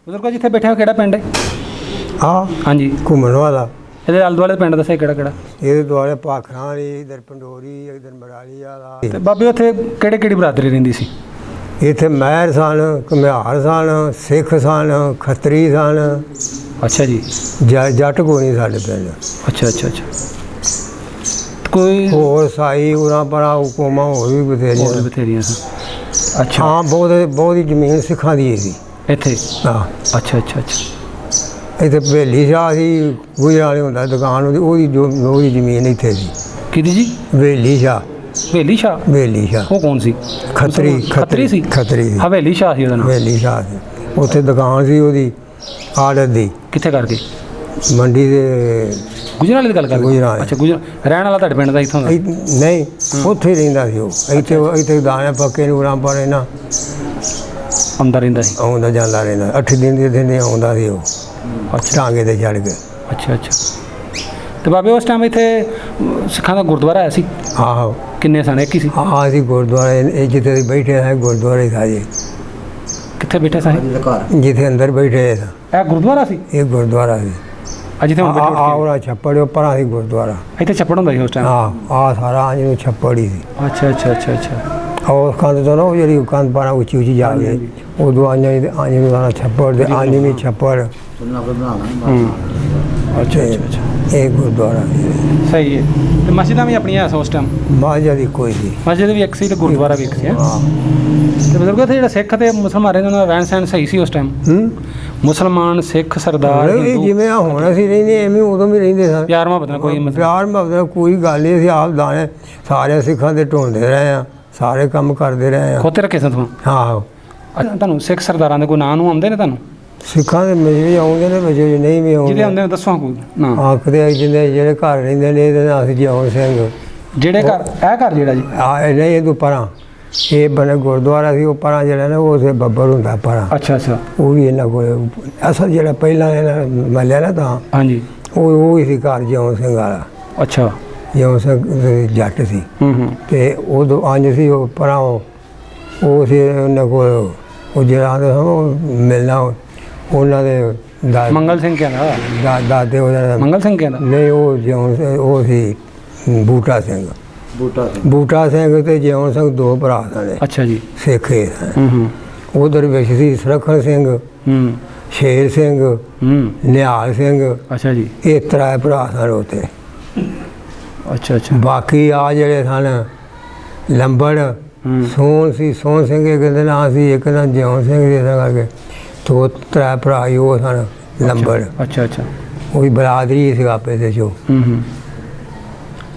ਬਜ਼ੁਰਗੋ ਜਿੱਥੇ ਬੈਠੇ ਹੋ ਕਿਹੜਾ ਪਿੰਡ ਹੈ? ਹਾਂਜੀ ਘੁੰਮਣ ਵਾਲਾ। ਇਹਦੇ ਆਲੇ ਦੁਆਲੇ ਪਿੰਡ ਦੱਸਿਆ ਕਿਹੜਾ ਇਹਦੇ ਦੁਆਲੇ ਭਾਖੜਾਂ ਵਾਲੀ, ਇਧਰ ਪੰਡੋਰੀ, ਇਧਰ ਮਰਾਲੀ ਵਾਲਾ। ਤੇ ਬਾਬੇ ਉੱਥੇ ਕਿਹੜੀ ਬਰਾਦਰੀ ਰਹਿੰਦੀ ਸੀ? ਇੱਥੇ ਮਹਿਰ ਸਨ, ਘੁਮਿਆਰ ਸਨ, ਸਿੱਖ ਸਨ, ਖੱਤਰੀ ਸਨ। ਅੱਛਾ ਜੀ। ਜੱਟ ਕੋਈ ਨਹੀਂ ਸਾਡੇ ਪਿੰਡ। ਅੱਛਾ ਕੋਈ ਹੋਰ ਸਾਈ ਉਰਾਂ ਪਰਾਂ ਹੁਕੂਮਾਂ ਹੋਰ ਵੀ ਬਥੇਰੀਆਂ ਸਨ। ਅੱਛਾ ਹਾਂ, ਬਹੁਤ ਹੀ ਜ਼ਮੀਨ ਸਿੱਖਾਂ ਦੀ ਸੀ ਇੱਥੇ। ਹਾਂ। ਅੱਛਾ ਇੱਥੇ ਹਵੇਲੀ ਸ਼ਾਹ ਸੀ, ਗੁਜਰਾਂ ਵਾਲੇ ਹੁੰਦਾ ਦੁਕਾਨ ਉਹਦੀ ਜ਼ਮੀਨ ਇੱਥੇ ਸੀ। ਕਿਹਦੀ ਜੀ? ਹਵੇਲੀ ਸ਼ਾਹ। ਹਵੇਲੀ ਸ਼ਾਹ ਉਹ ਕੌਣ ਸੀ? ਖੱਤਰੀ ਸੀ। ਹਵੇਲੀ ਸ਼ਾਹ ਸੀ ਉਹਦਾ ਨਾਮ? ਹਵੇਲੀ ਸ਼ਾਹ ਸੀ। ਉੱਥੇ ਦੁਕਾਨ ਸੀ ਉਹਦੀ ਆੜਤ ਦੀ। ਕਿੱਥੇ ਕਰਕੇ? ਮੰਡੀ ਦੇ ਗੁਜਰਾਂ ਵਾਲੇ ਦੀ ਗੱਲ ਕਰਦੇ? ਅੱਛਾ, ਗੁਜਰਾਂ ਰਹਿਣ ਵਾਲਾ ਤੁਹਾਡੇ ਪਿੰਡ ਦਾ ਇੱਥੋਂ ਦਾ? ਨਹੀਂ, ਉੱਥੇ ਹੀ ਰਹਿੰਦਾ ਸੀ ਉਹ। ਇੱਥੇ ਦਾਣੇ ਪੱਕੇ ਨੂੰ ਉਰਾਂ ਪਰ ਨਾ ਆਉਂਦਾ ਰਹਿੰਦਾ ਸੀ? ਆਉਂਦਾ ਜਾਂਦਾ ਰਹਿੰਦਾ। 8 ਦਿਨ ਦੇ ਆਉਂਦਾ ਸੀ ਉਹ। ਟਾਂਗੇ ਤੇ ਚੜ੍ਹ ਕੇ। ਅੱਛਾ ਤੇ ਬਾਬੇ ਉਸ ਟਾਈਮ ਇੱਥੇ ਸਿੱਖਾਂ ਦਾ ਗੁਰਦੁਆਰਾ ਆਇਆ ਸੀ? ਆਹੋ। ਕਿੰਨੇ ਸਨ? ਇੱਕ ਹੀ ਸੀ? ਹਾਂ ਸੀ ਗੁਰਦੁਆਰੇ। ਜਿੱਥੇ ਬੈਠੇ ਹੈ ਗੁਰਦੁਆਰੇ ਸਾਜੇ। ਕਿੱਥੇ ਬੈਠੇ ਸਾਂ? ਜਿੱਥੇ ਅੰਦਰ ਬੈਠੇ ਸਾਂ। ਇਹ ਗੁਰਦੁਆਰਾ ਸੀ? ਇਹ ਗੁਰਦੁਆਰਾ ਸੀ। ਜਿੱਥੇ ਆਹ ਛੱਪੜ ਉੱਪਰ ਸੀ ਗੁਰਦੁਆਰਾ। ਇੱਥੇ ਛੱਪੜ ਹੁੰਦਾ ਸੀ ਉਸ ਟਾਈਮ? ਹਾਂ, ਸਾਰਾ ਅੰਜ ਨੂੰ ਛੱਪੜ ਹੀ ਸੀ। ਅੱਛਾ ਉਹ ਕੰਧ ਤੋਂ ਨਾ ਉਹ ਜਿਹੜੀ ਕੰਧ ਪਾਣਾ ਉੱਚੀ ਜਾ ਗਈ, ਉਦੋਂ ਅੰਜ ਨੂੰ ਸਾਰਾ ਛੱਪੜ ਦੇ ਅੰਜ ਵੀ ਛੱਪੜ। ਅੱਛਾ ਇਹ ਗੁਰਦੁਆਰਾ ਸਹੀ ਹੈ। ਤੇ ਮਸਜਿਦਾਂ ਵੀ ਆਪਣੀਆਂ ਉਸ ਟਾਈਮ? ਮਸਜਿਦ ਕੋਈ ਸੀ। ਮਸਜਿਦ ਵੀ ਇੱਕ ਸੀ ਤੇ ਗੁਰਦੁਆਰਾ ਵੀ ਇੱਕ ਸੀ। ਤੇ ਬਜ਼ੁਰਗੋ ਇੱਥੇ ਜਿਹੜਾ ਸਿੱਖ ਤੇ ਮੁਸਲਮਾਨ ਰਹਿੰਦੇ ਉਹਨਾਂ ਦਾ ਰਹਿਣ ਸਹਿਣ ਸਹੀ ਸੀ ਉਸ ਟਾਈਮ? ਮੁਸਲਮਾਨ, ਸਿੱਖ, ਸਰਦਾਰ, ਜਿਵੇਂ ਹੁਣ ਅਸੀਂ ਰਹਿੰਦੇ ਐਵੇਂ ਉਦੋਂ ਵੀ ਰਹਿੰਦੇ ਸਨ। ਪਿਆਰ ਮੁਹੱਬਤ ਕੋਈ ਗੱਲ ਨਹੀਂ। ਅਸੀਂ ਆਪ ਦਾਣੇ ਸਾਰੇ ਸਿੱਖਾਂ ਦੇ ਢੋਂਦੇ ਰਹੇ ਹਾਂ, ਸਾਰੇ ਕੰਮ ਕਰਦੇ ਰਹੇ ਹਾਂ। ਖੋਤੇ ਰੱਖੇ ਸਨ ਤੁਹਾਨੂੰ? ਹਾਂ। ਤੁਹਾਨੂੰ ਸਿੱਖ ਸਰਦਾਰਾਂ ਦੇ ਕੋਈ ਨਾਂ ਨੂੰ ਆਉਂਦੇ ਨੇ ਤੁਹਾਨੂੰ? ਸਿੱਖਾਂ ਦੇ ਵੀ ਆਉਂਦੇ ਨੇ, ਬੱਚੇ ਨਹੀਂ ਵੀ ਆਉਂਦੇ। ਜਿਹਦੇ ਆਉਂਦੇ ਨੇ ਦੱਸੋ ਕੋਈ ਨਾਂ। ਆਖਦੇ ਜਿਹੜੇ ਘਰ ਰਹਿੰਦੇ ਨੇ ਇਹਦੇ ਨਾਂ ਸੀ ਜਿਉਣ ਸਿੰਘ। ਜਿਹੜੇ ਘਰ ਇਹ ਘਰ ਜਿਹੜਾ ਜੀ? ਨਹੀਂ, ਇਹ ਤੋਂ ਪਰਾਂ ਇਹ ਬਣੇ ਗੁਰਦੁਆਰਾ ਸੀ। ਉਹ ਪਰਾਂ ਜਿਹੜਾ ਨਾ ਉਹ ਬੱਬਰ ਹੁੰਦਾ ਪਰਾਂ। ਅੱਛਾ ਉਹ ਵੀ ਇਹਨਾਂ ਕੋਲ ਅਸਲ ਜਿਹੜਾ ਪਹਿਲਾਂ ਇਹਨਾਂ ਮੱਲਿਆ ਨਾ ਤਾਂ। ਹਾਂਜੀ। ਉਹ ਹੀ ਸੀ ਘਰ ਜਿਉਣ ਸਿੰਘ ਵਾਲਾ। ਅੱਛਾ। ਜਿਉਣ ਸਿੰਘ ਜੱਟ ਸੀ। ਤੇ ਉਦੋਂ ਅੰਜ ਸੀ ਉਹ ਪਰਾਂ ਉਹ ਸੀ ਉਹਨਾਂ ਕੋਲ। ਉਹ ਜਿਹੜਾ ਮਿਲਣਾ ਉਹਨਾਂ ਦੇ ਮੰਗਲ ਸਿੰਘ ਕਹਿੰਦਾ? ਦਾਦੇ ਉਹਦਾ ਮੰਗਲ ਸਿੰਘ ਕਹਿੰਦਾ? ਨਹੀਂ, ਉਹ ਸੀ ਬੂਟਾ ਸਿੰਘ ਤੇ ਜਿਉਣ ਸਿੰਘ ਦੋ ਭਰਾ ਸਨ। ਅੱਛਾ ਜੀ। ਸਿੱਖ ਉਧਰ ਵਿੱਚ ਸੀ ਸੁਰੱਖਣ ਸਿੰਘ, ਸ਼ੇਰ ਸਿੰਘ, ਨਿਹਾਲ ਸਿੰਘ। ਅੱਛਾ ਜੀ। ਇਹ 3 ਭਰਾ ਸਨ ਉੱਥੇ। ਅੱਛਾ। ਬਾਕੀ ਆ ਜਿਹੜੇ ਸਨ ਲੰਬੜ, ਸੋਹਣ ਸੀ, ਸੋਹਣ ਸਿੰਘ ਇੱਕ ਦਾ ਨਾਂ ਸੀ, ਇੱਕ ਦਾ ਜਿਉਣ ਸਿੰਘ ਦੇ ਕਰਕੇ 2-3 ਭਰਾ ਹੀ ਉਹ ਸਨ ਲੰਬੜ। ਅੱਛਾ। ਉਹ ਵੀ ਬਰਾਦਰੀ ਸੀ ਆਪੇ ਦੇ ਚੋਂ।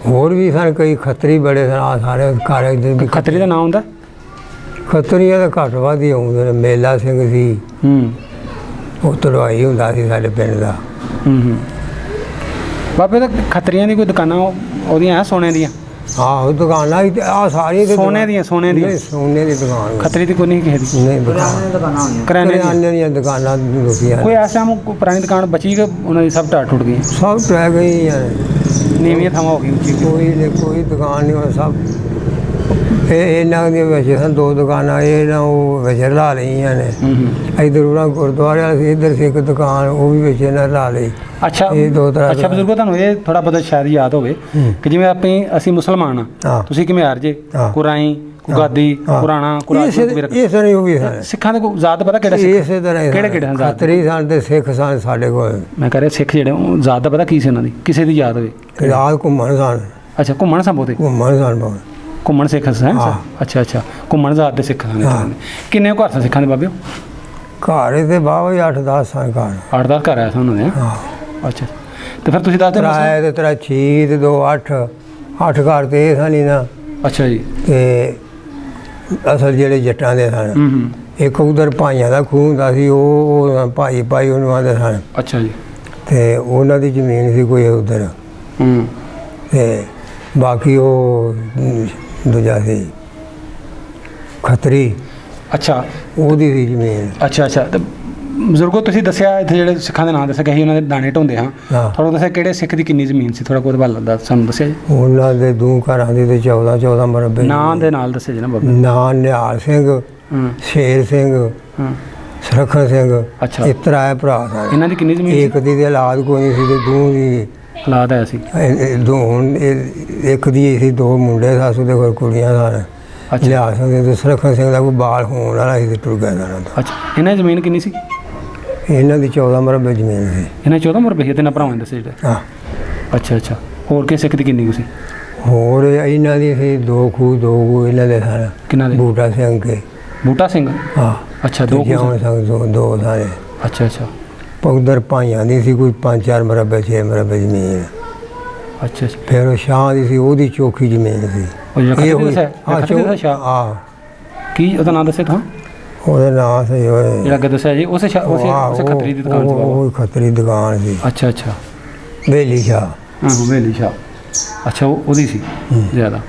ਹੋਰ ਵੀ ਸਨ ਕਈ ਖੱਤਰੀ ਬੜੇ ਸਨ। ਸਾਰੇ ਘਰ ਖੱਤਰੀ ਦਾ ਨਾਮ ਹੁੰਦਾ? ਖੱਤਰੀਆਂ ਦਾ ਘੱਟ ਵੱਧ ਹੀ ਆਉਂਦੇ ਨੇ। ਮੇਲਾ ਸਿੰਘ ਸੀ, ਉਹ ਤੜਵਾਈ ਹੁੰਦਾ ਸੀ ਸਾਡੇ ਪਿੰਡ ਦਾ। ਬਾਬੇ ਤਾਂ ਖੱਤਰੀਆਂ ਦੀ ਕੋਈ ਦੁਕਾਨਾਂ ਉਹਦੀਆਂ ਹੈ ਸੋਨੇ ਦੀਆਂ? ਆਹੋ, ਦੁਕਾਨਾਂ ਸਾਰੀਆਂ ਸੋਨੇ ਦੀਆਂ? ਸੋਨੇ ਦੀ ਦੁਕਾਨ। ਖੱਤਰੀ ਦੀ ਕੋਈ ਨਹੀਂ ਕਿਸੇ ਦੀ? ਨਹੀਂ, ਕਰਿਆਨੇ ਦੀਆਂ ਦੁਕਾਨਾਂ ਲੋਕੀਆਂ। ਕੋਈ ਇਸ ਟਾਈਮ ਪੁਰਾਣੀ ਦੁਕਾਨ ਬਚੀ ਕਿ ਉਹਨਾਂ ਦੀ ਸਭ ਟੁੱਟ ਗਈ? ਸਭ ਟਹਿ ਗਈਆਂ, ਨੀਵੀਆਂ ਥਾਵਾਂ ਹੋ ਗਈ ਉੱਚੀ? ਕੋਈ ਦੁਕਾਨ ਨਹੀਂ ਹੁਣ ਸਭ। ਇਹਨਾਂ ਦੀਆਂ ਵਿੱਚ ਸਨ 2 ਦੁਕਾਨਾਂ। ਉਹ ਵਿੱਚ ਲਾ ਲਈਆਂ ਨੇ। ਇੱਧਰ ਉਹਨਾਂ ਗੁਰਦੁਆਰੇ ਵਾਲੀ ਸੀ, ਇੱਧਰ ਸੀ ਇੱਕ ਦੁਕਾਨ, ਉਹ ਵੀ ਵਿੱਚ ਇਹਨਾਂ ਲਾ ਲਈ। ਅੱਛਾ। ਇਹ 2 ਤਰ੍ਹਾਂ। ਅੱਛਾ ਬਜ਼ੁਰਗੋ, ਤੁਹਾਨੂੰ ਇਹ ਥੋੜਾ ਬਹੁਤਾ ਸ਼ਾਇਦ ਯਾਦ ਹੋਵੇ ਕਿ ਜਿਵੇਂ ਅਸੀਂ ਮੁਸਲਮਾਨ ਆ, ਤੁਸੀਂ ਘੁਮਿਆਰ ਜੇ, ਕੁਰਾਈ, ਗਾਦੀ, ਪੁਰਾਣਾ, ਸਿੱਖਾਂ ਦੇ ਕੋਈ ਜ਼ਾਤ ਪਤਾ ਕਿਹੜਾ? ਇਸੇ ਤਰ੍ਹਾਂ ਕਿਹੜੇ ਖੱਤਰੀ ਸਨ ਤੇ ਸਿੱਖ ਸਨ ਸਾਡੇ ਕੋਲ। ਮੈਂ ਕਹਿ ਰਿਹਾ ਸਿੱਖ ਜਿਹੜੇ ਜ਼ਾਤ ਦਾ ਪਤਾ ਕੀ ਸੀ ਉਹਨਾਂ ਦੀ? ਕਿਸੇ ਦੀ ਯਾਦ ਹੋਵੇ? ਯਾਦ ਘੁੰਮਣ ਸਨ। ਅੱਛਾ, ਘੁੰਮਣ ਸਨ ਬਹੁਤੇ? ਘੁੰਮਣ ਸਿੱਖ ਸਨ। ਅੱਛਾ। ਘੁੰਮਣ ਜ਼ਾਤ ਦੇ ਸਿੱਖ ਸਨ। ਕਿੰਨੇ ਘਰ ਸਨ ਸਿੱਖਾਂ ਦੇ ਬਾਬੇ? ਘਰ ਤੇ ਬਾਬਾ 8-10 ਸਨ ਘਰ। 8-10 ਘਰ ਆਇਆ ਸਨ ਉਹਨਾਂ ਦੇ? ਅੱਛਾ। ਤੇ ਫਿਰ ਤੁਸੀਂ ਦੱਸਦੇ ਕਿਰਾਏ ਤੇ 6 ਤੇ 2 8 ਘਰ ਤੇ ਇਹ ਸਨ ਹੀ ਨਾ। ਅੱਛਾ ਜੀ। ਤੇ ਅਸਲ ਜਿਹੜੇ ਜੱਟਾਂ ਦੇ ਸਨ, ਇੱਕ ਉਧਰ ਭਾਈਆਂ ਦਾ ਖੂਹ ਹੁੰਦਾ ਸੀ, ਉਹ ਭਾਈ ਉਹਨੂੰ ਆਉਂਦੇ ਸਨ। ਅੱਛਾ ਜੀ। ਤੇ ਉਹਨਾਂ ਦੀ ਜ਼ਮੀਨ ਸੀ ਕੋਈ ਉਧਰ। ਤੇ ਬਾਕੀ ਉਹ ਦੂਜਾ ਸੀ ਖੱਤਰੀ। ਅੱਛਾ, ਉਹਦੀ ਸੀ ਜ਼ਮੀਨ। ਅੱਛਾ। ਤੇ ਬਜ਼ੁਰਗੋ ਤੁਸੀਂ ਦੱਸਿਆ ਇੱਥੇ ਜਿਹੜੇ ਸਿੱਖਾਂ ਦੇ ਨਾਂ ਦੱਸਿਆ ਕਿ ਅਸੀਂ ਉਹਨਾਂ ਦੇ ਦਾਣੇ ਢੋਂਦੇ ਹਾਂ, ਤੁਹਾਨੂੰ ਦੱਸਿਆ ਕਿਹੜੇ ਸਿੱਖ ਦੀ ਕਿੰਨੀ ਜ਼ਮੀਨ ਸੀ? ਥੋੜਾ ਬਹੁਤ ਵੱਲ ਦਾ ਸਾਨੂੰ ਦੱਸਿਆ ਜੀ। ਉਹਨਾਂ ਦੇ 2 ਘਰਾਂ ਦੀ ਤੇ 14 ਮਰਬੇ। ਨਾਂ ਦੇ ਨਾਲ ਦੱਸਿਆ ਜੀ ਨਾ ਬਾਬਾ? ਨਾਂ ਨਿਹਾਲ ਸਿੰਘ, ਸ਼ੇਰ ਸਿੰਘ, ਸੁਰੱਖਣ ਸਿੰਘ ਅੱਛਾ ਇਹ ਤਰਾਏ ਭਰਾ ਸਨ। ਇਹਨਾਂ ਦੀ ਕਿੰਨੀ ਜ਼ਮੀਨ ਇੱਕ ਦੀ ਤੇ ਔਲਾਦ ਕੋਈ ਨਹੀਂ ਸੀ ਤੇ ਦੋ ਦੀ ਔਲਾਦ ਹੈ ਸੀ? ਦੋ ਹੁਣ ਇੱਕ ਦੀ ਸੀ, ਦੋ ਮੁੰਡੇ ਸੱਸ ਦੇ ਕੋਲ ਕੁੜੀਆਂ ਸਨ। ਅੱਛਾ ਲਿਆ ਸਕਦੇ ਤੇ ਸੁਰੱਖਣ ਸਿੰਘ ਦਾ ਕੋਈ ਬਾਲ ਹੋਣ ਵਾਲਾ ਸੀ ਤੇ ਟੁਰ ਗਿਆ ਇਹਨਾਂ ਦਾ। ਅੱਛਾ ਇਹਨਾਂ ਦੀ ਜ਼ਮੀਨ ਕਿੰਨੀ ਸੀ? ਇਹਨਾਂ ਦੀ 14 ਮਰਬੇ ਜ਼ਮੀਨ ਸੀ। ਇਹਨਾਂ 14 ਮਰਬੇ ਸੀ ਤਿੰਨਾਂ ਭਰਾਵਾਂ ਦੇ ਦੱਸੇ ਜਿਹੜੇ? ਹਾਂ। ਅੱਛਾ ਅੱਛਾ ਹੋਰ ਕਿਸੇ ਦੀ ਕਿੰਨੀ ਕੁ ਸੀ? ਹੋਰ ਇਹਨਾਂ ਦੀ ਸੀ 2 ਖੂਹ ਇਹਨਾਂ ਦੇ ਸਨ। ਕਿੰਨਾਂ ਦੇ? ਬੂਟਾ ਸਿੰਘ ਕੇ। ਬੂਟਾ ਸਿੰਘ? ਹਾਂ। ਅੱਛਾ 2 ਜਿਉਂ ਸਿੰਘ ਦੋ ਸਾਰੇ। ਅੱਛਾ ਅੱਛਾ ਉਧਰ ਭਾਈਆਂ ਦੀ ਸੀ ਕੋਈ 5-4 ਮਰਬੇ 6 ਮਰਬੇ ਜ਼ਮੀਨ। ਅੱਛਾ ਅੱਛਾ ਫਿਰ ਉਹ ਸ਼ਾਹ ਦੀ ਸੀ, ਉਹਦੀ ਚੋਖੀ ਜ਼ਮੀਨ ਸੀ। ਹਾਂ ਕੀ ਉਹਦਾ ਨਾਮ ਦੱਸੇ ਤਾਂ? ਉਹਦਾ ਨਾਮ ਸੀ ਜਿਹੜਾ ਅੱਗੇ ਦੱਸਿਆ ਜੀ ਉਸੇ ਖੱਤਰੀ ਦੀ ਦੁਕਾਨ ਸੀ? ਉਹ ਖੱਤਰੀ ਦੁਕਾਨ ਸੀ। ਅੱਛਾ ਅੱਛਾ ਵੇਲੀ ਸ਼ਾਹ। ਹਾਂ ਵੇਲੀ ਸ਼ਾਹ। ਅੱਛਾ ਉਹਦੀ ਸੀ ਜ਼ਿਆਦਾ।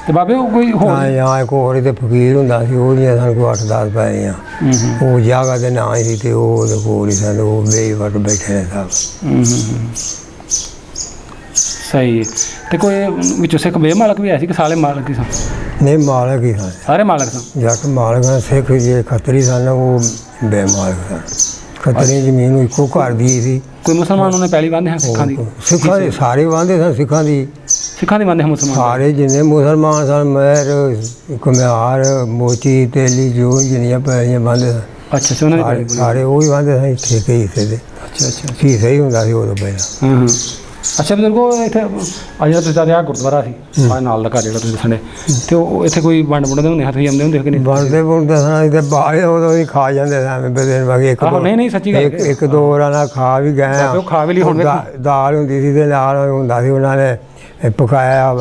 ਤੇ ਬਾਬੇ ਉਹ ਕੋਈ ਹੋਰ? ਹਾਂ ਇੱਕ ਹੋਰ ਤੇ ਫਕੀਰ ਹੁੰਦਾ ਸੀ, ਉਹਦੀਆਂ ਸਾਨੂੰ ਕੋਈ 8-10 ਪੈਲੀਆਂ। ਉਹ ਜਗ੍ਹਾ ਦੇ ਨਾਂ ਸੀ ਤੇ ਉਹ ਉਹਦੇ ਕੋਲ ਹੀ ਸਨ। ਉਹ ਬੇਵਟ ਬੈਠੇ ਨੇ ਸਭ। ਸਹੀ ਹੈ। ਤੇ ਕੋਈ ਵਿੱਚੋਂ ਸਿੱਖ ਬੇਮਾਲਕ ਵੀ ਆਇਆ ਸੀ ਕਿ ਸਾਰੇ ਮਾਲਕ ਹੀ ਸਨ? ਨਹੀਂ ਮਾਲਕ ਹੀ ਸਨ, ਸਾਰੇ ਮਾਲਕ ਸਨ। ਜੱਟ ਮਾਲਕ ਸਨ। ਸਿੱਖ ਜੇ ਖੱਤਰੀ ਸਨ ਉਹ ਬੇਮਾਲਕ ਸਨ। ਖੱਤਰੀ ਜ਼ਮੀਨ ਇੱਕੋ ਘਰ ਦੀ ਸੀ। ਕੋਈ ਮੁਸਲਮਾਨ ਉਹਨੇ ਪਹਿਲੀ ਬੰਦੇ ਹਨ ਸਿੱਖਾਂ ਦੀ? ਸਿੱਖਾਂ ਦੇ ਸਾਰੇ ਬੰਦੇ ਸਨ। ਸਿੱਖਾਂ ਦੀ ਬੰਦੇ ਹਨ ਮੁਸਲਮਾਨ ਸਾਰੇ ਜਿੰਨੇ ਮੁਸਲਮਾਨ ਸਨ। ਮਹਿਰ ਘੁਮਿਆਰ ਮੋਚੀ ਤੇਲੀ ਜੋ ਜਿੰਨੀਆਂ ਪੈਲੀਆਂ ਬੰਦੇ ਸਨ। ਅੱਛਾ ਅੱਛਾ ਉਹਨਾਂ ਦੇ ਸਾਰੇ ਉਹ ਹੀ ਬੰਦੇ ਸਨ ਠੇਕੇ ਹਿੱਸੇ ਦੇ। ਅੱਛਾ ਅੱਛਾ ਕੀ ਸਹੀ ਹੁੰਦਾ ਸੀ ਉਦੋਂ ਪਹਿਲਾਂ। ਹਾਂ ਹਾਂ ਅੱਛਾ ਬਜ਼ੁਰਗੋ ਇੱਥੇ ਅੱਜ ਜਿਹੜਾ ਤੁਸੀਂ ਆ ਗੁਰਦੁਆਰਾ ਸੀ ਆ ਨਾਲ ਦਾ ਘਰ ਜਿਹੜਾ ਤੁਸੀਂ ਦੱਸਣੇ ਤੇ ਉਹ ਇੱਥੇ ਕੋਈ ਵੰਡ ਵੰਡਦੇ ਹੁੰਦੇ ਹੱਥ ਜਾਂਦੇ ਹੁੰਦੇ ਕਿ ਨਹੀਂ? ਵੰਡਦੇ ਵੁੰਡਦੇ ਸਨ ਇੱਥੇ ਬਾਹਰ ਉਦੋਂ ਹੀ ਖਾ ਜਾਂਦੇ ਸਨ ਬਦੇਨ ਬਾਕੀ ਇੱਕ ਨਹੀਂ ਸੱਚੀ ਗੱਲ ਇੱਕ ਦੋ ਵਾਰਾਂ ਨਾਲ ਖਾ ਵੀ ਗਏ ਆ। ਖਾ ਵੀ ਲਈ ਹੁਣ ਦਾਲ ਹੁੰਦੀ ਸੀ ਤੇ ਨਾਲ ਹੁੰਦਾ ਸੀ ਉਹਨਾਂ ਨੇ ਪਕਾਇਆ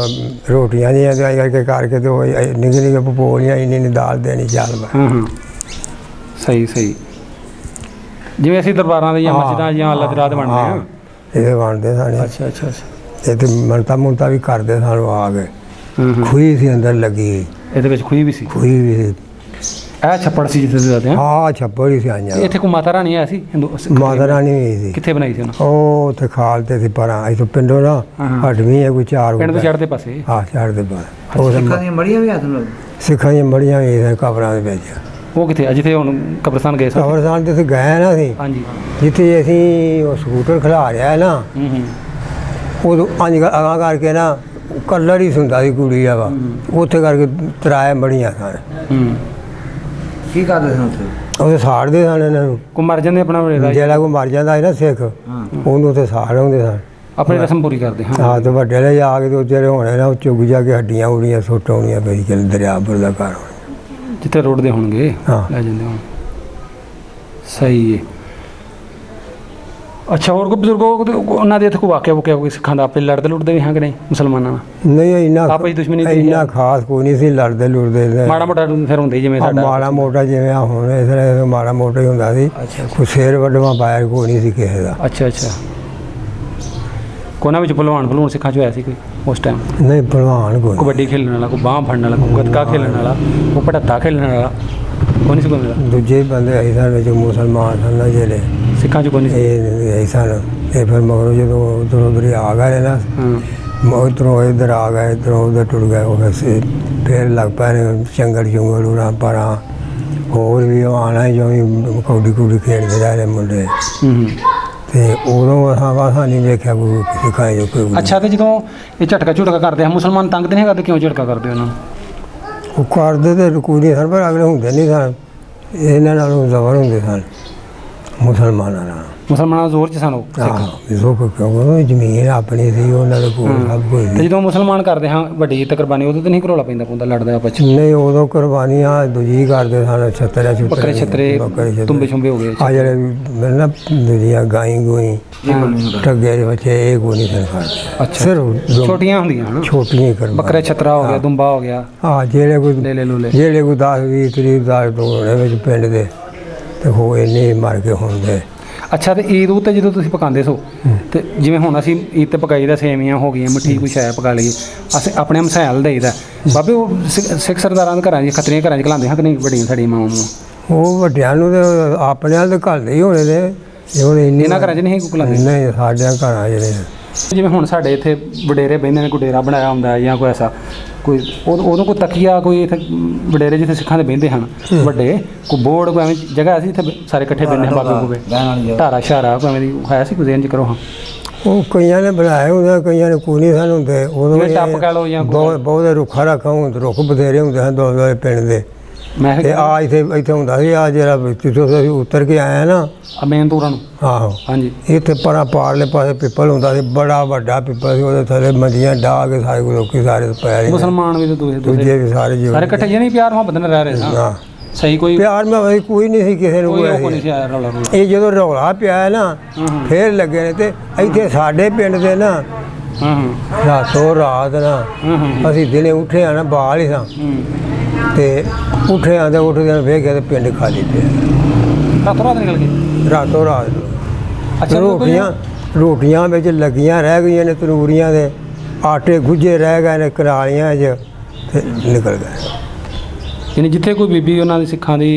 ਰੋਟੀਆਂ ਜਿਹੀਆਂ ਕਰਕੇ ਤੇ ਉਹ ਨਿੱਘੇ ਨਿੱਘੇ ਪਪੋਲੀਆਂ ਇੰਨੀ ਦਾਲ ਦੇਣੀ ਚੱਲ। ਹਾਂ ਹਾਂ ਸਹੀ ਸਹੀ ਜਿਵੇਂ ਅਸੀਂ ਦਰਬਾਰਾਂ ਦੇ ਜਾਂ ਮਸਜਿਦਾਂ ਜਾਂ ਅੱਲਾ ਦੀ ਰਾਤ ਬਣਦੇ ਹਾਂ ਇਹ ਬਣਦੇ ਸਨ। ਅੱਛਾ ਅੱਛਾ ਅੱਛਾ ਇਹ ਤੇ ਮੰਨਤਾ ਮੁੰਨਤਾ ਵੀ ਕਰਦੇ ਸਨ। ਆ ਕੇ ਖੂਹੀ ਸੀ ਅੰਦਰ ਲੱਗੀ। ਇਹਦੇ ਵਿੱਚ ਖੂਹੀ ਵੀ ਸੀ? ਖੂਹੀ ਵੀ ਸੀ। ਇਹ ਛੱਪੜ ਸੀ ਜਿੱਥੇ ਦੱਸਦੇ ਹਾਂ? ਹਾਂ ਛੱਪੜ ਹੀ ਸੀ ਆਈਆਂ। ਇੱਥੇ ਕੋਈ ਮਾਤਾ ਰਾਣੀ ਆਇਆ ਸੀ ਹਿੰਦੂ? ਮਾਤਾ ਰਾਣੀ ਵੀ ਸੀ। ਕਿੱਥੇ ਬਣਾਈ ਸੀ ਉਹਨਾਂ? ਉਹ ਉੱਥੇ ਖਾਲ ਤੇ ਸੀ ਪਰਾਂ ਇੱਥੋਂ ਪਿੰਡੋਂ ਨਾ ਹਟਵੀਂ ਹੈ ਕੋਈ 4 ਪਿੰਡ ਦੇ ਚੜ੍ਹਦੇ ਪਾਸੇ? ਹਾਂ ਚੜ੍ਹਦੇ ਪਾਸੇ। ਸਿੱਖਾਂ ਦੀਆਂ ਮੜੀਆਂ ਵੀ ਹੱਥ ਨਾਲ? ਸਿੱਖਾਂ ਦੀਆਂ ਮੜੀਆਂ ਵੀ ਕਬਰਾਂ ਦੇ ਵਿੱਚ। ਉਹ ਕਿੱਥੇ ਜਿੱਥੇ ਹੁਣ ਕਬਰਸਤਾਨ ਗਏ ਸੀ? ਕਬਰਸਤਾਨ ਤੇ ਅਸੀਂ ਗਏ ਨਾ ਅਸੀਂ। ਹਾਂਜੀ ਜਿੱਥੇ ਅਸੀਂ ਉਹ ਸਕੂਟਰ ਖਿਲਾ ਰਿਹਾ ਨਾ ਉਦੋਂ ਅਗਾਂ ਕਰਕੇ ਨਾ ਕਲਰ ਹੀ ਹੁੰਦਾ ਸੀ ਕੁੜੀ ਆ ਵਾ ਉੱਥੇ ਕਰਕੇ ਤਰਾਏ ਮੜੀਆਂ ਸਨ। ਕੀ ਕਰਦੇ ਸਨ ਉੱਥੇ? ਉੱਥੇ ਸਾੜਦੇ ਸਨ ਇਹਨਾਂ ਨੂੰ। ਕੋਈ ਮਰ ਜਾਂਦੇ ਆਪਣਾ ਜਿਹੜਾ ਕੋਈ ਮਰ ਜਾਂਦਾ ਸੀ ਨਾ ਸਿੱਖ ਉਹਨੂੰ ਉੱਥੇ ਸਾੜ ਆਉਂਦੇ ਸਨ। ਆਪਣੀ ਰਸਮ ਪੂਰੀ ਕਰਦੇ? ਹਾਂ ਤੇ ਵੱਡੇ ਲੈ ਜਾ ਕੇ ਤੇ ਜਿਹੜੇ ਹੋਣੇ ਨਾ ਉਹ ਚੁੱਗ ਜਾ ਕੇ ਹੱਡੀਆਂ ਉੜੀਆਂ ਸੁੱਟ ਆਉਣੀਆਂ ਪਈ ਚੱਲ ਦਰਿਆਪੁਰ ਦਾ ਘਰ ਜਿੱਥੇ ਰੋਡ ਦੇ ਹੋਣਗੇ ਲੈ ਜਾਂਦੇ ਹੋਣ। ਸਹੀ ਹੈ। ਅੱਛਾ ਹੋਰ ਕੋਈ ਬਜ਼ੁਰਗੋ ਉਹਨਾਂ ਦੇ ਇੱਥੇ ਕੋਈ ਵਾਕਿਆ ਕੋਈ ਸਿੱਖਾਂ ਦਾ ਆਪੇ ਲੜਦੇ ਲੁੜਦੇ ਵੀ ਹਾਂ ਕਿ ਨਹੀਂ ਮੁਸਲਮਾਨਾਂ ਨਾਲ? ਨਹੀਂ ਇੰਨਾ ਆਪਸ ਵਿੱਚ ਦੁਸ਼ਮਣੀ ਇੰਨਾ ਖਾਸ ਕੋਈ ਨਹੀਂ ਸੀ ਲੜਦੇ ਲੁੜਦੇ। ਮਾੜਾ ਮੋਟਾ ਫਿਰ ਹੁੰਦੇ ਜਿਵੇਂ ਸਾਡਾ ਮਾੜਾ ਮੋਟਾ ਜਿਵੇਂ ਆ ਹੁਣ ਇਸ ਤਰ੍ਹਾਂ ਮਾੜਾ ਮੋਟਾ ਹੀ ਹੁੰਦਾ ਸੀ। ਕੋਈ ਸਿਰ ਵੱਢਵਾ ਪਾਇਆ ਕੋਈ ਨਹੀਂ ਸੀ ਕਿਸੇ ਦਾ। ਅੱਛਾ ਅੱਛਾ ਕੋਨਾ ਵਿੱਚ ਭਲਵਾਨ ਸਿੱਖਾਂ 'ਚ ਹੋਇਆ ਸੀ ਕੋਈ ਉਸ ਟਾਈਮ? ਨਹੀਂ ਭਲਵਾਨ ਕੋਈ। ਕਬੱਡੀ ਖੇਡਣ ਵਾਲਾ, ਕੋਈ ਬਾਂਹ ਫੜਨ ਵਾਲਾ, ਕੋਈ ਗੱਤਕਾ ਖੇਡਣ ਵਾਲਾ, ਕੋਈ ਪਟੱਤਾ ਖੇਡਣ ਵਾਲਾ ਕੋਈ ਨਹੀਂ ਸੀ? ਕੋਈ ਦੂਜੇ ਬੰਦੇ ਆਈ ਸਨ ਵਿੱਚ ਮੁਸਲਮਾਨ ਸਨ ਜਿਹੜੇ ਸਿੱਖਾਂ 'ਚ ਕੋਈ ਨਹੀਂ ਸੀ? ਇਹ ਆਈ ਸਨ। ਇਹ ਫਿਰ ਮਗਰੋਂ ਜਦੋਂ ਉੱਧਰ ਆ ਗਏ ਨਾ ਉੱਧਰੋਂ ਇੱਧਰ ਆ ਗਏ ਇੱਧਰੋਂ ਉੱਧਰ ਟੁੱਟ ਗਏ। ਉਹ ਫਿਰ ਲੱਗ ਪਏ ਚੰਗਲ ਚੁੰਗਲ ਉਰਾਂ ਪਰਾਂ ਹੋਰ ਵੀ ਆਉਣਾ ਜੋ ਵੀ ਕੌਡੀ ਕੂਡੀ ਖੇਡਦੇ ਰਹੇ ਮੁੰਡੇ। ਤੇ ਉਦੋਂ ਅਸਾਂ ਨਹੀਂ ਵੇਖਿਆ ਕੋਈ ਸਿੱਖਾਂ ਜੋ ਕੋਈ। ਅੱਛਾ ਤੇ ਜਦੋਂ ਇਹ ਝਟਕਾ ਝੁਟਕਾ ਕਰਦੇ ਆ ਮੁਸਲਮਾਨ ਤੰਗ ਤੇ ਨਹੀਂ ਕਰਦੇ? ਕਿਉਂ ਝਟਕਾ ਕਰਦੇ ਉਹਨਾਂ ਨੂੰ? ਉਹ ਕਰਦੇ ਤੇ ਕੋਈ ਨਹੀਂ ਸਨ ਪਰ ਅਗਲੇ ਹੁੰਦੇ ਨਹੀਂ ਸਨ। ਇਹਨਾਂ ਨਾਲੋਂ ਜ਼ਬਰ ਹੁੰਦੇ ਸਨ ਮੁਸਲਮਾਨਾਂ ਨਾਲ। ਮੁਸਲਮਾਨਾਂ ਜ਼ੋਰ 'ਚ ਸਨ ਉਹ ਕਿਉਂ ਜ਼ਮੀਨ ਆਪਣੀ ਸੀ ਉਹਨਾਂ ਦੇ ਕੋਲ ਸਭ ਕੁਝ। ਤੇ ਜਦੋਂ ਮੁਸਲਮਾਨ ਕਰਦੇ ਹਾਂ ਵੱਡੀ ਇੱਜ਼ਤ ਕੁਰਬਾਨੀ ਉਦੋਂ ਤਾਂ ਨਹੀਂ ਘਰੋਲਾ ਪੈਂਦਾ ਪੁੰਦਾ ਲੜਦਾ ਆਪਸ 'ਚ? ਨਹੀਂ ਉਦੋਂ ਕੁਰਬਾਨੀਆਂ ਦੂਜੀ ਕਰਦੇ ਸਨ। ਬੱਕਰੇ ਛੱਤਰੇ ਤੁੰਬੇ ਛੁੰਬੇ ਹੋ ਗਏ ਆ ਜਿਹੜੇ ਨਾ ਦੂਜੀਆਂ ਗਾਈ ਗੋਈ ਠੱਗੇ ਦੇ ਬੱਚੇ ਇਹ ਕੋਈ ਨਹੀਂ ਸਨ ਕਰਦੇ। ਅੱਛਾ ਸਿਰਫ ਛੋਟੀਆਂ ਹੁੰਦੀਆਂ ਛੋਟੀਆਂ ਕੁਰਬਾਨੀ। ਬੱਕਰੇ ਛੱਤਰਾ ਹੋ ਗਿਆ, ਦੁੰਬਾ ਹੋ ਗਿਆ। ਹਾਂ ਜਿਹੜੇ ਕੋਈ 10-20 ਤਰੀਕ ਦਾ ਹੋਣੇ ਵਿੱਚ ਪਿੰਡ ਦੇ ਤੇ ਉਹ ਇੰਨੇ ਮਰ ਕੇ ਹੁੰਦੇ। ਅੱਛਾ ਤੇ ਈਦ ਉੱਤੇ ਜਦੋਂ ਤੁਸੀਂ ਪਕਾਉਂਦੇ ਸੋ ਤੇ ਜਿਵੇਂ ਹੁਣ ਅਸੀਂ ਈਦ ਤੇ ਪਕਾਈ ਦਾ ਸੇਵੀਆਂ ਹੋ ਗਈਆਂ ਮਿੱਠੀ ਕੋਈ ਸ਼ੈ ਪਕਾ ਲਈ ਅਸੀਂ ਆਪਣੇ ਮਸਾਇਲ ਦੇਈਦਾ ਬਾਬੇ ਉਹ ਸਿੱਖ ਸਰਦਾਰਾਂ ਦੇ ਘਰਾਂ 'ਚ ਖੱਤਰੀਆਂ ਘਰਾਂ 'ਚ ਖਲਾਉਂਦੇ ਹਾਂ ਕਿ ਨਹੀਂ ਵੱਡੀਆਂ ਸਾਡੀਆਂ ਮਾਵਾਂ ਨੂੰ? ਉਹ ਵੱਡਿਆਂ ਨੂੰ ਤੇ ਆਪਣੇ ਵਾਲ ਦੇ ਘਰ ਦੇ ਹੀ ਹੋਣੇ ਨੇ। ਹੁਣ ਇਹਨਾਂ ਘਰਾਂ 'ਚ ਨਹੀਂ ਖਲਾਉਂਦੇ? ਨਹੀਂ ਸਾਡੇ ਘਰਾਂ ਜਿਹੜੇ ਜਿਵੇਂ ਹੁਣ ਸਾਡੇ ਇੱਥੇ ਵਡੇਰੇ ਬਹਿੰਦੇ ਨੇ, ਕੋਈ ਡੇਰਾ ਬਣਾਇਆ ਹੁੰਦਾ ਹੈ ਜਾਂ ਕੋਈ ਐਸਾ ਕੋਈ ਉਦੋਂ ਕੋਈ ਤਕੀਆ ਕੋਈ ਇੱਥੇ ਵਡੇਰੇ ਜਿੱਥੇ ਸਿੱਖਾਂ ਦੇ ਬਹਿੰਦੇ ਹਨ ਵੱਡੇ ਕੋਈ ਬੋਰਡ ਕੋਈ ਐਵੇਂ ਜਗ੍ਹਾ ਸੀ ਜਿੱਥੇ ਸਾਰੇ ਇਕੱਠੇ ਬਹਿੰਦੇ ਹਨ ਬਾਬੇ ਬੂਬੇ ਬਹਿਣ ਵਾਲੀ ਜਗ੍ਹਾ। ਧਾਰਾ ਸ਼ਾਰਾ ਕੋਈ ਐਵੇਂ ਦੀ ਹੈ ਸੀ ਕੋਈ ਜ਼ਿਕਰ ਉਹ ਉਹ ਕਈਆਂ ਨੇ ਬਣਾਏ ਹੁੰਦੇ, ਕਈਆਂ ਨੇ ਕੋਈ ਨਹੀਂ ਸਨ ਹੁੰਦੇ। ਉਦੋਂ ਜਿਵੇਂ ਟੱਪ ਕਹਿ ਲਓ ਜਾਂ ਬਹੁਤ ਰੁੱਖਾ ਰੱਖਾ ਹੁੰਦੇ, ਰੁੱਖ ਬਥੇਰੇ ਹੁੰਦੇ ਹਨ ਦੋ ਪਿੰਡ ਦੇ। ਮੈਂ ਤੇ ਆ ਇੱਥੇ ਹੁੰਦਾ ਸੀ, ਆ ਜਿਹੜਾ ਜਿੱਥੋਂ ਅਸੀਂ ਉਤਰ ਕੇ ਆਏ ਨਾ ਮੇਨ ਤੋਰਾਂ ਨੂੰ। ਆਹੋ ਹਾਂਜੀ ਇੱਥੇ ਪਰਾਂ ਪਾਰਲੇ ਪਾਸੇ ਪਿੱਪਲ ਹੁੰਦਾ ਸੀ, ਬੜਾ ਵੱਡਾ ਪਿੱਪਲ ਸੀ, ਉਹਦੇ ਥੱਲੇ ਮੰਜੀਆਂ ਡਾਹ ਕੇ ਸਾਰੇ ਲੋਕੀ ਸਾਰੇ ਪਏ। ਮੁਸਲਮਾਨ ਵੀ ਤੇ ਦੂਜੇ ਵੀ ਸਾਰੇ ਜੀ ਸਾਰੇ ਇਕੱਠੇ ਜਿਹਨੇ ਪਿਆਰ ਮੁਹੱਬਤ ਨਾਲ ਰਹਿ ਰਹੇ ਸਾਂ। ਹਾਂ ਸਹੀ ਕੋਈ ਪਿਆਰ ਮੈਂ ਕੋਈ ਨਹੀਂ ਸੀ ਕਿਸੇ ਨੂੰ ਕੋਈ ਕੋਈ ਨਹੀਂ ਸੀ ਆਇਆ ਰੌਲਾ ਰੌਲਾ। ਇਹ ਜਦੋਂ ਰੌਲਾ ਪਿਆ ਨਾ ਫੇਰ ਲੱਗੇ ਨੇ। ਤੇ ਇੱਥੇ ਸਾਡੇ ਪਿੰਡ ਦੇ ਨਾ ਰਾਤੋਂ ਰਾਤ ਨਾ ਅਸੀਂ ਦਿਨੇ ਉੱਠੇ ਆ ਨਾ ਬਾਲ ਹੀ ਸਾਂ ਤੇ ਉੱਠੇ ਆਂਦੇ ਉੱਠਦੇ ਵੇਖਿਆ ਤੇ ਪਿੰਡ ਖਾਲੀ ਪਿਆ ਰਾਤੋਂ ਰਾਤ ਨਿਕਲ ਗਏ। ਰਾਤੋਂ ਰਾਤ। ਅੱਛਾ ਰੋਟੀਆਂ ਵਿੱਚ ਲੱਗੀਆਂ ਰਹਿ ਗਈਆਂ ਨੇ, ਤੰਦੂਰੀਆਂ ਦੇ ਆਟੇ ਗੁੱਝੇ ਰਹਿ ਗਏ ਨੇ ਕਰਾਲੀਆਂ 'ਚ ਤੇ ਨਿਕਲ ਗਏ। ਯਾਨੀ ਜਿੱਥੇ ਕੋਈ ਬੀਬੀ ਉਹਨਾਂ ਦੀ ਸਿੱਖਾਂ ਦੀ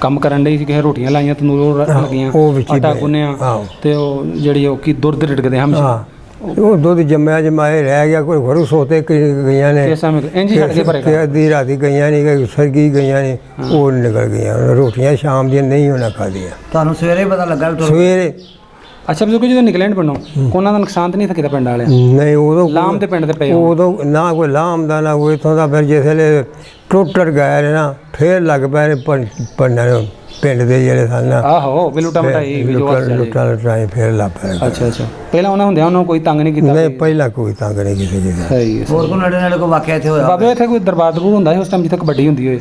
ਕੰਮ ਕਰਨ ਲਈ ਸੀ, ਕਿਸੇ ਰੋਟੀਆਂ ਲਾਈਆਂ ਤੰਦੂਰ ਲੱਗੀਆਂ, ਉਹ ਵਿੱਚ ਆਟਾ ਗੁੰਨਿਆ ਤੇ ਉਹ ਜਿਹੜੀ ਉਹ ਕੀ ਦੁੱਧ ਰਿੜਕਦੇ ਹਮੇਸ਼ਾ ਉਹ ਦੁੱਧ ਜੰਮਿਆ ਜਮਾਏ ਰਹਿ ਗਿਆ। ਕੋਈ ਘਰੋਂ ਸੋਤੇ ਗਈਆਂ ਨੇ, ਇੰਝ ਛੱਡ ਕੇ ਭਰੇ ਤੇ ਅੱਧੀ ਰਾਤੀ ਗਈਆਂ ਨਹੀਂ, ਸਰਗੀ ਗਈਆਂ ਨੇ, ਉਹ ਨਿਕਲ ਗਈਆਂ। ਰੋਟੀਆਂ ਸ਼ਾਮ ਦੀਆਂ ਨਹੀਂ ਉਹਨਾਂ ਖਾਧੀਆਂ। ਤੁਹਾਨੂੰ ਸਵੇਰੇ ਪਤਾ ਲੱਗਾ ਵੀ ਸਵੇਰੇ ਅੱਛਾ ਬਜ਼ੁਰਗ ਜਦੋਂ ਨਿਕਲਣ ਪਿੰਡੋਂ ਉਹਨਾਂ ਦਾ ਨੁਕਸਾਨ ਤਾਂ ਨਹੀਂ ਥਾ ਪਿੰਡ ਵਾਲਿਆਂ ਨਹੀਂ ਉਦੋਂ ਲਾਮ ਦੇ ਪਿੰਡ ਦੇ ਪਏ ਉਦੋਂ ਨਾ ਕੋਈ ਲਾਮ ਦਾ ਨਾ ਕੋਈ ਇੱਥੋਂ ਦਾ। ਫਿਰ ਜਿਸ ਵੇਲੇ ਟੁੱਟਰ ਗਏ ਨੇ ਨਾ ਫੇਰ ਲੱਗ ਪਏ ਨੇ ਪਿੰਡ ਦੇ ਜਿਹੜੇ ਸਨ ਨਾ। ਆਹੋ ਵੀ ਲੁੱਟਾ ਮਟਾਈ ਵੀ ਜੋ ਲੁੱਟਾਂ ਲਟਾਈ ਫੇਰ ਲੱਗ ਪਏ। ਅੱਛਾ ਅੱਛਾ ਪਹਿਲਾਂ ਉਹਨਾਂ ਹੁੰਦਿਆਂ ਉਹਨਾਂ ਕੋਈ ਤੰਗ ਨਹੀਂ ਕੀਤਾ? ਨਹੀਂ ਪਹਿਲਾਂ ਕੋਈ ਤੰਗ ਨਹੀਂ ਕਿਸੇ ਸਹੀ ਹੈ। ਹੋਰ ਕੋਈ ਨੇੜੇ ਨੇੜੇ ਕੋਈ ਵਾਕਿਆ ਇੱਥੇ ਹੋਇਆ? ਬਾਬੇ ਇੱਥੇ ਕੋਈ ਦਰਬਾਰ ਦਰੂਰ ਹੁੰਦਾ ਸੀ ਉਸ ਟਾਈਮ ਜਿੱਥੇ ਕਬੱਡੀ ਹੁੰਦੀ ਹੋਏ,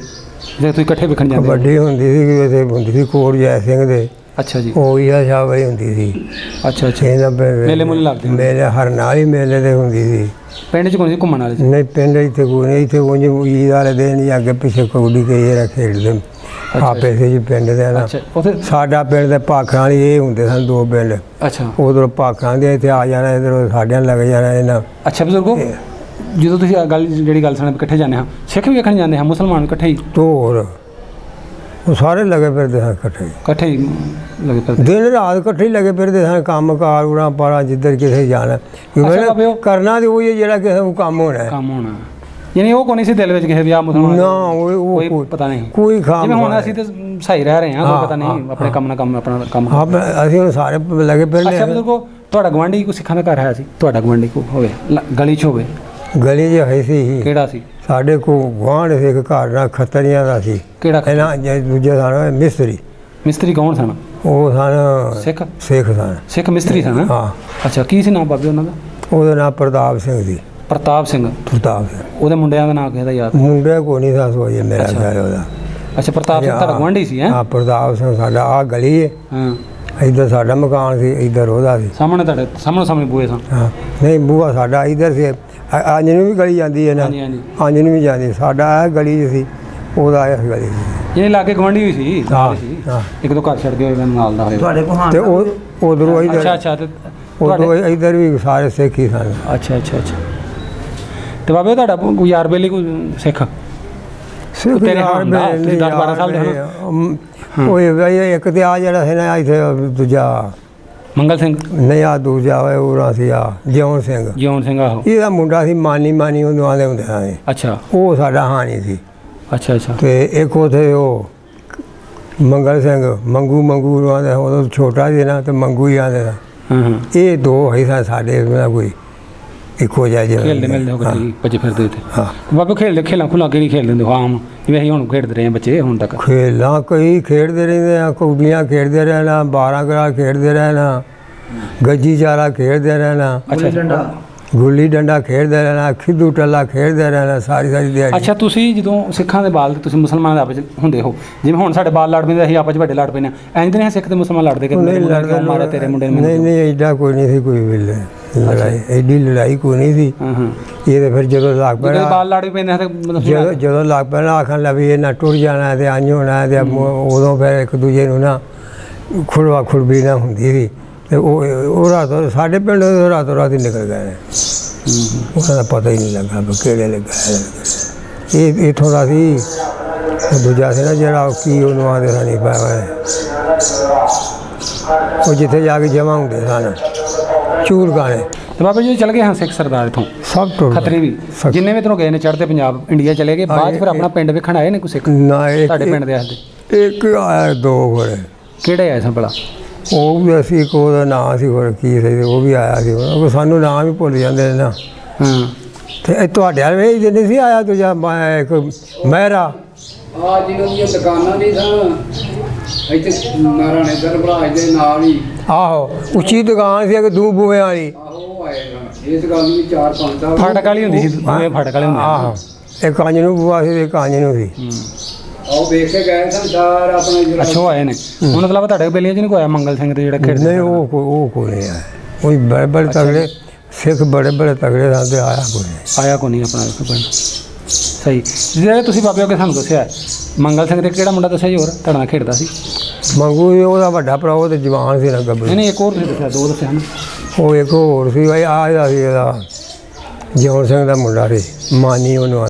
ਜੇ ਤੁਸੀਂ ਇਕੱਠੇ ਵੇਖਣ ਜਾਂਦੇ? ਵੱਡੀ ਹੁੰਦੀ ਸੀ, ਇੱਥੇ ਹੁੰਦੀ ਸੀ ਕੋਟ ਜੈ ਸਿੰਘ ਦੇ। ਅੱਛਾ ਜੀ ਉਹ ਹੀ ਸ਼ਾਹ ਵਾਲੀ ਹੁੰਦੀ ਸੀ। ਅੱਛਾ ਅੱਛਾ ਇਹਦਾ ਮੇਲੇ ਮੁੱਲੇ ਲੱਗਦੇ ਮੇਲੇ ਹਰ ਨਾਲ ਹੀ ਮੇਲੇ ਦੇ ਹੁੰਦੀ ਸੀ। ਪਿੰਡ 'ਚ ਕੋਈ ਸੀ ਘੁੰਮਣ ਵਾਲੇ? ਨਹੀਂ ਪਿੰਡ ਇੱਥੇ ਕੋਈ ਨਹੀਂ। ਇੱਥੇ ਉਂਝ ਈਦ ਵਾਲੇ ਦਿਨ ਹੀ ਅੱਗੇ ਪਿੱਛੇ ਕਬੱਡੀ ਕਈ ਖੇਡਦੇ ਆਪੇ ਸੀ ਜੀ ਪਿੰਡ ਦੇ ਨਾ। ਅੱਛਾ ਉੱਥੇ ਸਾਡਾ ਪਿੰਡ ਦੇ ਭਾਖਾਂ ਵਾਲੀ ਇਹ ਹੁੰਦੇ ਸਨ ਦੋ ਪਿੰਡ। ਅੱਛਾ ਉਧਰੋਂ ਭਾਖਾਂ ਦੇ ਇੱਥੇ ਆ ਜਾਣਾ, ਇੱਧਰੋਂ ਸਾਡਿਆਂ ਲੱਗ ਜਾਣਾ ਇਹਨਾਂ। ਅੱਛਾ ਬਜ਼ੁਰਗੋ ਜਦੋਂ ਤੁਸੀਂ ਜਿਹੜੀ ਗੱਲ ਸੁਣੇ ਇਕੱਠੇ ਜਾਂਦੇ ਹਾਂ, ਸਿੱਖ ਵੀ ਵੇਖਣ ਜਾਂਦੇ ਹਾਂ, ਮੁਸਲਮਾਨ ਇਕੱਠੇ ਹੀ? ਤੋਰ ਉਹ ਸਾਰੇ ਲੱਗੇ ਫਿਰਦੇ ਸਨ ਇਕੱਠੇ ਹੀ ਲੱਗੇ ਫਿਰਦੇ ਦਿਨ ਰਾਤ ਇਕੱਠੇ ਹੀ ਲੱਗੇ ਫਿਰਦੇ ਸਨ। ਕੰਮ ਕਾਰ ਉਰਾਂ ਪਾਰਾਂ ਜਿੱਧਰ ਕਿਸੇ ਜਾਣਾ ਕਰਨਾ ਤੇ ਉਹੀ ਜਿਹੜਾ ਕਿਸੇ ਨੂੰ ਕੰਮ ਹੋਣਾ ਯਾਨੀ ਉਹ ਕੋਈ ਨਹੀਂ ਸੀ ਦਿਲ ਵਿੱਚ ਕਿਸੇ ਵਿਆਹ ਮੁਸਲਮਾਨ ਨਾ। ਕੋਈ ਪਤਾ ਨਹੀਂ ਕੋਈ ਖਾਮ ਜਿਵੇਂ ਹੁਣ ਅਸੀਂ ਤੇ ਸਹੀ ਰਹਿ ਰਹੇ ਹਾਂ, ਕੋਈ ਪਤਾ ਨਹੀਂ ਆਪਣੇ ਕੰਮ ਨਾਲ ਕੰਮ ਆਪਣਾ ਕੰਮ। ਅਸੀਂ ਹੁਣ ਸਾਰੇ ਲੱਗੇ ਫਿਰਦੇ। ਅੱਛਾ ਬਜ਼ੁਰਗੋ ਤੁਹਾਡਾ ਗਵਾਂਢੀ ਕੋਈ ਸਿੱਖਾਂ ਦਾ ਘਰ ਹੈ ਸੀ? ਤੁਹਾਡਾ ਗਵਾਂਢੀ ਕੋਈ ਹੋਵੇ ਗਲੀ 'ਚ ਹੋਵੇ? ਗਲੀ 'ਚ ਹੈ ਸੀ। ਕਿਹੜਾ ਸੀ? ਸਾਡੇ ਕੋਲ ਗੁਆਂਢ ਸੀ ਇੱਕ ਘਰ ਨਾਲ ਖੱਤਰੀਆਂ ਦਾ ਸੀ। ਕਿਹੜਾ? ਇਹਨਾਂ ਦੂਜੇ ਸਨ ਮਿਸਤਰੀ। ਮਿਸਤਰੀ ਕੌਣ ਸਨ? ਉਹ ਸਨ ਸਿੱਖ ਸਨ। ਸਿੱਖ ਮਿਸਤਰੀ ਸਨ? ਹਾਂ। ਅੱਛਾ ਕੀ ਸੀ ਨਾਮ ਬਾਬੇ ਉਹਨਾਂ ਦਾ? ਉਹਦਾ ਨਾਮ ਪ੍ਰਤਾਪ ਸਿੰਘ ਸੀ। ਪ੍ਰਤਾਪ ਸਿੰਘ? ਉਹਦੇ ਮੁੰਡਿਆਂ ਦਾ ਨਾਮ ਕਿਹਦਾ ਯਾਦ? ਮੁੰਡੇ ਕੋਈ ਨਹੀਂ ਸਾਸ ਹੋਈ ਮੇਰਾ ਖਿਆਲ ਉਹਦਾ। ਅੱਛਾ ਪ੍ਰਤਾਪ ਸਿੰਘ ਤੁਹਾਡਾ ਗੁਆਂਢੀ ਸੀ? ਹਾਂ ਪ੍ਰਤਾਪ ਸਿੰਘ ਸਾਡਾ ਆ ਗਲੀ ਹੈ। ਹਾਂ ਇੱਧਰ ਸਾਡਾ ਮਕਾਨ ਸੀ, ਇੱਧਰ ਉਹਦਾ ਸੀ। ਸਾਹਮਣੇ ਤੁਹਾਡੇ ਸਾਹਮਣੇ ਬੂਹੇ ਸਨ? ਹਾਂ ਨਹੀਂ ਬੂਹਾ ਸਾਡਾ ਇੱਧਰ ਸੀ। ਅੰਜ ਨੂੰ ਵੀ ਗਲੀ ਜਾਂਦੀ ਹੈ ਨਾ। ਅੰਜ ਨੂੰ ਵੀ ਜਾਂਦੀ। ਸਾਡਾ ਇਹ ਗਲੀ 'ਚ ਸੀ, ਉਹਦਾ ਇਸ ਗਲੀ 'ਚ। ਇਹ ਲਾਗੇ ਗਵਾਂਢੀ ਵੀ ਸੀ? ਹਾਂ ਇੱਕ ਦੋ ਘਰ ਛੱਡ ਕੇ ਹੋਏ ਨਾਲ ਦਾ ਹੋਏ ਤੁਹਾਡੇ ਕੋਲ? ਹਾਂ ਤੇ ਉਹ ਉਧਰੋਂ ਇੱਧਰ। ਅੱਛਾ ਅੱਛਾ ਤੇ ਉਧਰੋਂ ਇੱਧਰ ਵੀ ਸਾਰੇ ਸਿੱਖ ਹੀ ਸਨ। ਅੱਛਾ ਅੱਛਾ ਅੱਛਾ ਤੇ ਬਾਬੇ ਤੁਹਾਡਾ ਕੋਈ ਯਾਰ ਬੇਲੀ ਕੋਈ ਸਿੱਖ? ਤੇਰੇ ਯਾਰ ਬੇਲੀ 10-12 ਸਾਲ ਦੇ ਉਹ ਇੱਕ ਤੇ ਆ ਜਿਹੜਾ ਸੀ ਨਾ ਇੱਥੇ ਦੂਜਾ ਮੰਗਲ ਸਿੰਘ? ਨਹੀਂ ਆ ਦੂਜਾ ਹੋਇਆ ਉਹ ਸੀ ਆ ਜਿਉਣ ਸਿੰਘ। ਆਹੋ ਇਹਦਾ ਮੁੰਡਾ ਸੀ ਮਾਨੀ ਉਹਨੂੰ ਆਉਂਦੇ ਹੁੰਦੇ ਹਾਂ। ਅੱਛਾ ਉਹ ਸਾਡਾ ਹਾਣੀ ਸੀ। ਅੱਛਾ ਅੱਛਾ ਤੇ ਇੱਕ ਉੱਥੇ ਉਹ ਮੰਗਲ ਸਿੰਘ ਮੰਗੂ ਆਉਂਦੇ, ਉਦੋਂ ਛੋਟਾ ਸੀ ਨਾ ਤੇ ਮੰਗੂ ਹੀ ਆਉਂਦੇ ਸਨ। ਇਹ ਦੋ ਹੀ ਸਨ ਸਾਡੇ ਕੋਈ ਇੱਕੋ ਜਿਹਾ ਜਿਹਾ ਖੇਡਦੇ ਮਿਲਦੇ ਹੋ ਕਦੇ ਭੱਜੇ ਫਿਰਦੇ ਇੱਥੇ? ਹਾਂ ਬਾਬੇ ਖੇਲਾਂ ਖੁਲਾ ਕੇ ਨਹੀਂ ਖੇਡਦੇ ਹੁੰਦੇ ਆਮ ਜਿਵੇਂ ਅਸੀਂ ਹੁਣ ਖੇਡਦੇ ਰਹੇ ਬੱਚੇ ਹੁਣ ਤੱਕ? ਖੇਲਾਂ ਕਈ ਖੇਡਦੇ ਰਹਿੰਦੇ ਆ। ਕੌਡੀਆਂ ਖੇਡਦੇ ਰਹਿਣਾ, 12 ਗਰਾ ਖੇਡਦੇ ਰਹਿਣਾ, ਗੱਜੀ ਚਾਰਾ ਖੇਡਦੇ ਰਹਿਣਾ, ਗੁੱਲੀ ਡੰਡਾ ਖੇਡਦੇ ਰਹਿਣਾ, ਖਿੱਦੂ ਟੱਲਾ ਖੇਡਦੇ ਰਹਿਣਾ ਸਾਰੀ ਦਿਹਾੜੀ। ਅੱਛਾ ਤੁਸੀਂ ਜਦੋਂ ਸਿੱਖਾਂ ਦੇ ਬਾਲ ਤੁਸੀਂ ਮੁਸਲਮਾਨਾਂ ਦੇ ਆਪਸ ਹੁੰਦੇ ਹੋ, ਜਿਵੇਂ ਹੁਣ ਸਾਡੇ ਬਾਲ ਲੜ ਪੈਂਦੇ ਅਸੀਂ ਆਪਸ ਵੱਡੇ ਲੜ ਪੈਂਦੇ ਹਾਂ, ਇੰਝ ਨਹੀਂ ਸਿੱਖ ਤੇ ਮੁਸਲਮਾਨ ਲੜਦੇ ਕਿ ਮਾਰਾ ਤੇਰੇ ਮੁੰਡੇ ਨੂੰ? ਨਹੀਂ ਐਡਾ ਕੋਈ ਨਹੀਂ ਸੀ ਕੋਈ ਵੀ ਲੜਾਈ, ਐਡੀ ਲੜਾਈ ਕੋਈ ਨਹੀਂ ਸੀ। ਇਹ ਤਾਂ ਫਿਰ ਜਦੋਂ ਲੱਗ ਪੈਣਾ ਬਾਲ ਲੜ ਪੈਂਦੇ ਜਦੋਂ ਲੱਗ ਪੈਣਾ ਆਖਣ ਲੱਗ ਵੀ ਇਹ ਨਾ ਟੁੱਟ ਜਾਣਾ ਤੇ ਅੰਝ ਹੋਣਾ ਤੇ ਉਦੋਂ ਫਿਰ ਇੱਕ ਦੂਜੇ ਨੂੰ ਨਾ ਖੁਰਵਾ ਖੁਰਬੀ ਨਾ ਹੁੰਦੀ ਸੀ। ਤੇ ਉਹ ਰਾਤੋਂ ਸਾਡੇ ਪਿੰਡ ਰਾਤੋਂ ਰਾਤ ਹੀ ਨਿਕਲ ਗਏ ਨੇ। ਉਹਨਾਂ ਦਾ ਪਤਾ ਹੀ ਨਹੀਂ ਲੱਗਾ ਵੀ ਕਿਹੜੇ ਲੱਗਾ। ਇਹ ਇੱਥੋਂ ਦਾ ਸੀ ਦੂਜਾ ਸੀ ਨਾ ਜਿਹੜਾ ਕੀ ਉਹਨੂੰ ਆਉਂਦੇ ਸਨ ਨਹੀਂ ਪਾਇਆ ਉਹ ਜਿੱਥੇ ਜਾ ਕੇ ਜਮ੍ਹਾਂ ਹੁੰਦੇ ਸਨ ਚੂਰ ਗਾਣੇ ਤੇ ਬਾਬਾ ਜੀ ਚਲ ਗਏ ਹਾਂ ਸਿੱਖ ਸਰਦਾਰ ਇਥੋਂ ਸਭ ਟੁੱਟ ਗਏ। ਖੱਤਰੀ ਵੀ ਜਿੰਨੇ ਵੀ ਇੱਧਰੋਂ ਗਏ ਨੇ ਚੜ੍ਹਦੇ ਪੰਜਾਬ ਇੰਡੀਆ ਚਲੇ ਗਏ ਬਾਅਦ 'ਚ ਫਿਰ ਆਪਣਾ ਪਿੰਡ ਵੇਖਣ ਆਏ ਨੇ ਕੋਈ ਸਿੱਖ ਨਾ ਤੁਹਾਡੇ ਪਿੰਡ ਦੇ ਆਸਦੇ ਇੱਕ ਆਇਆ ਦੋ ਹੋਰੇ ਕਿਹੜੇ ਆਏ ਸਨ ਭਲਾ ਉਹ ਵੀ ਅਸੀਂ ਇੱਕ ਉਹਦਾ ਨਾਂ ਸੀ ਹੋਰ ਕੀ ਸੀ ਉਹ ਵੀ ਆਇਆ ਸੀ ਉਹ ਸਾਨੂੰ ਨਾਂ ਵੀ ਭੁੱਲ ਜਾਂਦੇ ਨੇ ਨਾ ਹਾਂ ਤੇ ਇਹ ਤੁਹਾਡੇ ਵਾਲੇ ਵੇਚ ਜਿੰਨੇ ਸੀ ਆਇਆ ਦੂਜਾ ਮੈਂ ਇੱਕ ਮਹਿਰਾ ਆ ਜਿਹਨਾਂ ਦੀਆਂ ਦੁਕਾਨਾਂ ਨਹੀਂ ਸਨ ਇੱਥੇ ਨਾਰਾਇਣੇ ਦਰਬਾਰ ਦੇ ਨਾਲ ਹੀ ਆਹੋ ਉੱਚੀ ਦੁਕਾਨ ਸੀ ਇੱਕ ਦੂ ਬੂਹੇ ਵਾਲੀ ਆਹੋ ਆਏ ਸਨ ਇਸ ਗੱਲ ਨੂੰ 4-5 ਸਾਲ ਫਾਟਕ ਵਾਲੀ ਹੁੰਦੀ ਸੀ ਦੋਵੇਂ ਫਾਟਕ ਵਾਲੇ ਹੁੰਦੇ ਆਹੋ ਇੱਕ ਕੰਜ ਨੂੰ ਬੂਆ ਸੀ ਇੱਕ ਕੰਜ ਨੂੰ ਸੀ ਆਓ ਵੇਖ ਕੇ ਗਏ ਸਨ ਸਾਰਾ ਆਪਣਾ ਜਿਹੜਾ ਅੱਛਾ ਉਹ ਆਏ ਨੇ ਹੁਣ ਮਤਲਬ ਤੁਹਾਡੇ ਬੇਲੀਆਂ 'ਚ ਨਹੀਂ ਕੋਈ ਆਇਆ ਮੰਗਲ ਸਿੰਘ ਦੇ ਜਿਹੜਾ ਖੇਡਦੇ ਨਹੀਂ ਉਹ ਕੋਈ ਨਹੀਂ ਆਇਆ ਕੋਈ ਬੜੇ ਬੜੇ ਤਗੜੇ ਸਿੱਖ ਬੜੇ ਬੜੇ ਤਗੜੇ ਸਨ ਤੇ ਆਇਆ ਕੋਈ ਨਹੀਂ ਆਇਆ ਕੋ ਨਹੀਂ ਆਪਣਾ ਇੱਥੇ ਪਿੰਡ ਸਹੀ ਜਿਹੜੇ ਤੁਸੀਂ ਬਾਬੇ ਅੱਗੇ ਸਾਨੂੰ ਦੱਸਿਆ ਮੰਗਲ ਸਿੰਘ ਦੇ ਕਿਹੜਾ ਮੁੰਡਾ ਦੱਸਿਆ ਜੀ ਹੋਰ ਤੁਹਾਡੇ ਨਾਲ ਖੇਡਦਾ ਸੀ ਮੰਗੂ ਜੀ ਉਹਦਾ ਵੱਡਾ ਭਰਾ ਉਹ ਤੇ ਜਵਾਨ ਸੀ ਨਾ ਗੱਭਰੂ ਨਹੀਂ ਇੱਕ ਹੋਰ ਤੁਸੀਂ ਦੱਸਿਆ ਦੋ ਦੱਸਿਆ ਹਨ ਉਹ ਇੱਕ ਹੋਰ ਸੀ ਬਈ ਆ ਇਹਦਾ ਸੀ ਇਹਦਾ ਜੋਰ ਸਿੰਘ ਦਾ ਮੁੰਡਾ ਸੀ ਮਾਨੀ ਉਹਨੂੰ